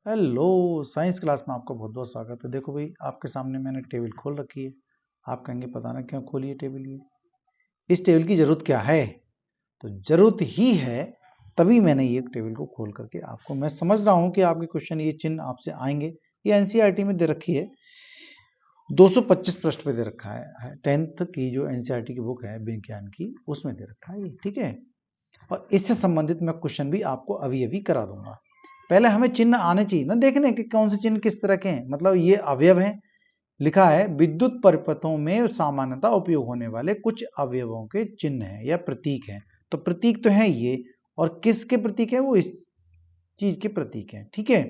Hello, science class में आपका बहुत बहुत स्वागत है। देखो भाई, आपके सामने मैंने टेबल खोल रखी है। आप कहेंगे पता ना क्यों खोली है टेबल ये, इस टेबल की जरूरत क्या है? तो जरूरत ही है, तभी मैंने ये टेबल को खोल करके आपको, मैं समझ रहा हूं कि आपके क्वेश्चन ये चिन्ह आपसे आएंगे। ये एनसीईआरटी में दे रखी है, 225 पृष्ठ पे दे रखा है। 10th की जो एनसीईआरटी की बुक है विज्ञान की, उसमें दे रखा है ये, ठीक है। और इससे संबंधित मैं क्वेश्चन भी आपको अभी अभी करा दूंगा। पहले हमें चिन्ह आने चाहिए ना, देखने कि कौन से चिन्ह किस तरह के हैं। मतलब ये अवयव हैं, लिखा है विद्युत परिपथों में सामान्यतः उपयोग होने वाले कुछ अवयवों के चिन्ह हैं या प्रतीक हैं। तो प्रतीक तो है ये, और किसके प्रतीक है? वो इस चीज के प्रतीक हैं, ठीक है।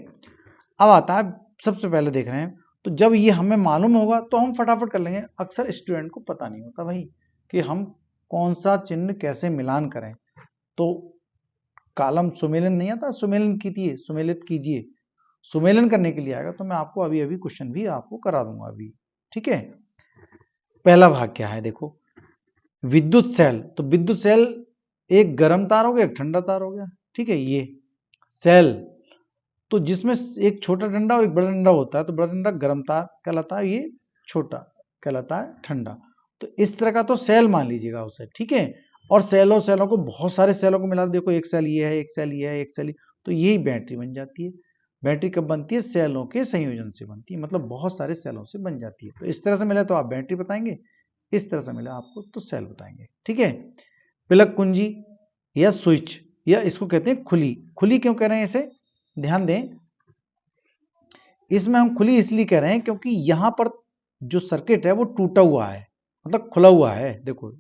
अब आता है, सबसे पहले देख रहे हैं, तो जब ये हमें मालूम होगा तो हम फटाफट कर लेंगे। अक्सर स्टूडेंट को पता नहीं होता भाई कि हम कौन सा चिन्ह कैसे मिलान करें। तो कालम सुमेलन नहीं आता, सुमेलन कीजिए, सुमेलित कीजिए, सुमेलन करने के लिए आएगा। तो मैं आपको अभी अभी क्वेश्चन भी आपको करा दूंगा अभी, ठीक है। पहला भाग क्या है देखो, विद्युत सेल। तो विद्युत सेल एक गर्म तार हो गया, एक ठंडा तार हो गया, ठीक है। ये सेल, तो जिसमें एक छोटा डंडा और एक बड़ा डंडा होता है, तो बड़ा डंडा गर्म तार कहलाता है, ये छोटा कहलाता है ठंडा। तो इस तरह का तो सेल मान लीजिएगा उसे, ठीक है। और सेलों सेलों को, बहुत सारे सेलों को मिला, देखो एक सेल ये है, एक सेल ये है, एक सेल, तो यही बैटरी बन जाती है। बैटरी कब बनती है? सेलों के संयोजन से बनती है, मतलब बहुत सारे सेलों से बन जाती है। तो इस तरह से मिला तो आप बैटरी बताएंगे, इस तरह से मिला आपको तो सेल बताएंगे, ठीक है। प्लग कुंजी या स्विच, या इसको कहते हैं खुली। खुली क्यों कह रहे हैं इसे? ध्यान दें, इसमें हम खुली इसलिए कह रहे हैं क्योंकि यहां पर जो सर्किट है वो टूटा हुआ है, मतलब खुला हुआ है। देखो,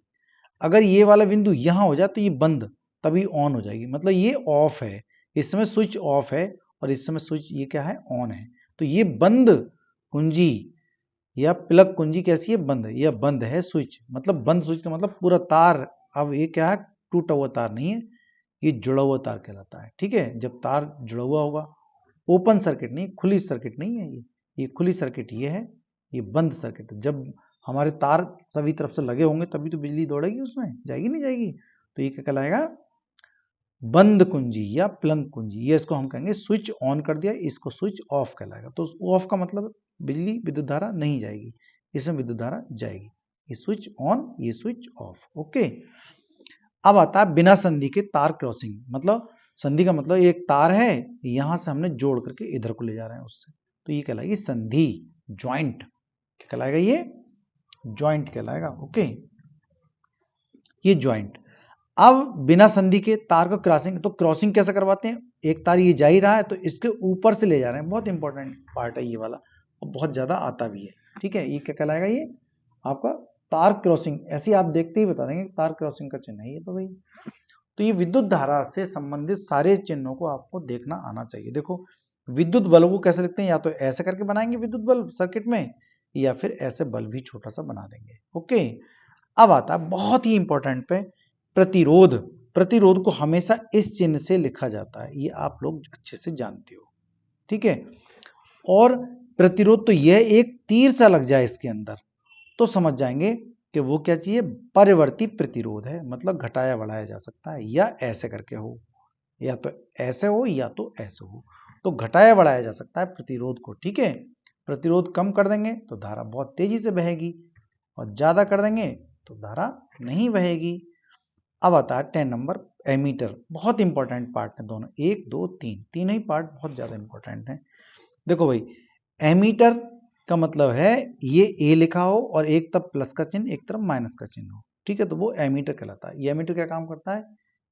अगर ये वाला बिंदु यहां हो जाए तो ये बंद, तभी ऑन हो जाएगी, मतलब ये ऑफ है। इस समय स्विच ऑफ है और इस समय स्विच ये क्या है? ऑन है। तो ये बंद कुंजी या प्लग कुंजी कैसी है? बंद। यह बंद है स्विच, मतलब बंद स्विच का मतलब पूरा तार। अब ये क्या है? टूटा हुआ तार नहीं है, ये जुड़ा हुआ तार कहलाता है, ठीक है। जब तार जुड़ा हुआ होगा, ओपन सर्किट नहीं, खुली सर्किट नहीं है ये खुली सर्किट ये है, ये बंद सर्किट है। जब हमारे तार सभी तरफ से लगे होंगे तभी तो बिजली दौड़ेगी, उसमें जाएगी नहीं जाएगी। तो ये क्या कहलाएगा? बंद कुंजी या प्लग कुंजी। ये इसको हम कहेंगे स्विच ऑन कर दिया, इसको स्विच ऑफ कहलाएगा। तो ऑफ का मतलब बिजली, विद्युत धारा नहीं जाएगी, इसमें विद्युत धारा जाएगी। ये स्विच ऑन, ये स्विच ऑफ, ओके। अब आता है बिना संधि के तार क्रॉसिंग। मतलब संधि का मतलब एक तार है, यहां से हमने जोड़ करके इधर को ले जा रहे हैं उससे, तो ये कहलाएगी संधि, ज्वाइंट कहलाएगा, ये ज्वाइंट कहलाएगा, ओके। ये ज्वाइंट। अब बिना संधि के तार को क्रॉसिंग, तो क्रॉसिंग कैसे करवाते हैं? एक तार ये जा ही रहा है तो इसके ऊपर से ले जा रहे हैं, बहुत इंपॉर्टेंट पार्ट है ये वाला, और बहुत ज्यादा आता भी है, ठीक है। ये क्या कहलाएगा? ये आपका तार क्रॉसिंग। ऐसे आप देखते ही बता देंगे तार क्रॉसिंग का चिन्ह है ये, तो भाई। तो ये विद्युत धारा से संबंधित सारे चिन्हों को आपको देखना आना चाहिए। देखो, विद्युत बल्ब को कैसे लिखते हैं? या तो ऐसे करके बनाएंगे विद्युत बल्ब सर्किट में, या फिर ऐसे बल्ब भी छोटा सा बना देंगे, ओके। अब आता है बहुत ही इंपॉर्टेंट पे, प्रतिरोध। प्रतिरोध को हमेशा इस चिन्ह से लिखा जाता है, ये आप लोग अच्छे से जानते हो, ठीक है। और प्रतिरोध तो यह एक तीर सा लग जाए इसके अंदर तो समझ जाएंगे कि वो क्या चाहिए? परिवर्ती प्रतिरोध है, मतलब घटाया बढ़ाया जा सकता है, या ऐसे करके हो, या तो ऐसे हो या तो ऐसे हो। तो घटाया बढ़ाया जा सकता है प्रतिरोध को, ठीक है। प्रतिरोध कम कर देंगे तो धारा बहुत तेजी से बहेगी, और ज्यादा कर देंगे तो धारा नहीं बहेगी। अब आता है 10 नंबर, एमीटर। बहुत इंपॉर्टेंट पार्ट है दोनों, 1 2 3, तीनों ही पार्ट बहुत ज्यादा इंपॉर्टेंट है। देखो भाई, एमीटर का मतलब है ये ए लिखा हो और एक तरफ प्लस का चिन्ह, एक तरफ माइनस का चिन्ह हो, ठीक है। तो वो एमीटर कहलाता है। ये एमीटर क्या काम करता है?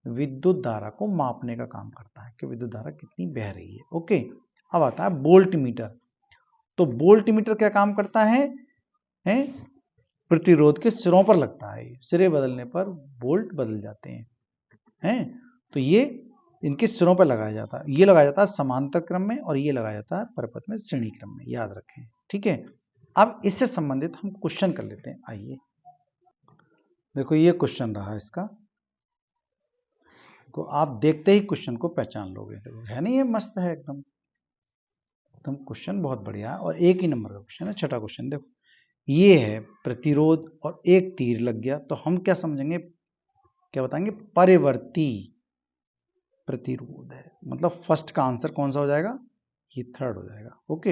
विद्युत धारा को मापने का काम करता है कि विद्युत धारा कितनी बह रही है, ओके। अब आता है वोल्ट मीटर। तो वोल्ट मीटर क्या काम करता है? प्रतिरोध के सिरों पर लगता है, सिरे बदलने पर वोल्ट बदल जाते हैं। तो ये इनके सिरों पर लगाया जाता है। ये लगाया जाता है समांतर क्रम में, और ये लगाया जाता है परपथ में श्रेणी क्रम में, याद रखें, ठीक है। अब इससे संबंधित हम क्वेश्चन कर लेते हैं, आइए। देखो, ये क्वेश्चन रहा इसका, तो आप देखते ही क्वेश्चन को पहचान लोगे। देखो, है नहीं, ये मस्त है एकदम, एकदम क्वेश्चन बहुत बढ़िया है, और एक ही नंबर का क्वेश्चन है, छठा क्वेश्चन। देखो, ये है प्रतिरोध और एक तीर लग गया, तो हम क्या समझेंगे, क्या बताएंगे? परिवर्ती प्रतिरोध है। मतलब फर्स्ट का आंसर कौन सा हो जाएगा? ये थर्ड हो जाएगा। ओके,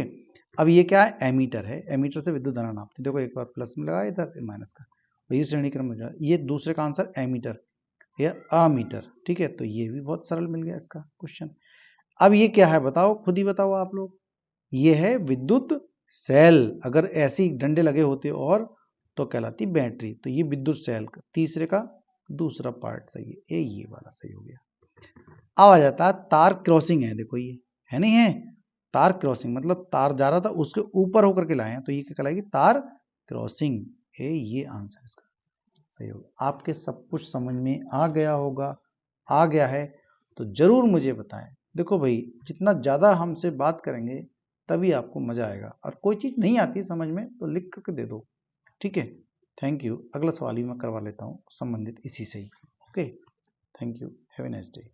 अब ये क्या है, एमीटर है, एमीटर से विद्युत धारा नापते, देखो एक बार प्लस में लगा इधर माइनस का, और ये श्रेणी क्रम में जाए, ये दूसरे का आंसर एमीटर या अमीटर, ठीक है। तो ये भी बहुत सरल मिल गया इसका क्वेश्चन। अब ये क्या है बताओ, खुद ही बताओ आप लोग, ये है विद्युत सेल, अगर ऐसे डंडे लगे होते और तो कहलाती बैटरी, तो ये विद्युत सेल का तीसरे का दूसरा पार्ट सही है, ये वाला सही हो गया। अब आ जाता है तार क्रॉसिंग, है देखो ये है नहीं है, तार क्रॉसिंग मतलब तार जा रहा था उसके ऊपर होकर के लाए हैं, तो ये क्या कहलाएगी, तार क्रॉसिंग, ये आंसर इसका सही होगा। आपके सब कुछ समझ में आ गया होगा, आ गया है तो जरूर मुझे बताएं। देखो भाई, जितना ज़्यादा हमसे बात करेंगे तभी आपको मज़ा आएगा, और कोई चीज़ नहीं आती समझ में तो लिख करके दे दो, ठीक है। थैंक यू, अगला सवाल भी मैं करवा लेता हूँ संबंधित इसी से ही। Okay, thank you, have a nice day.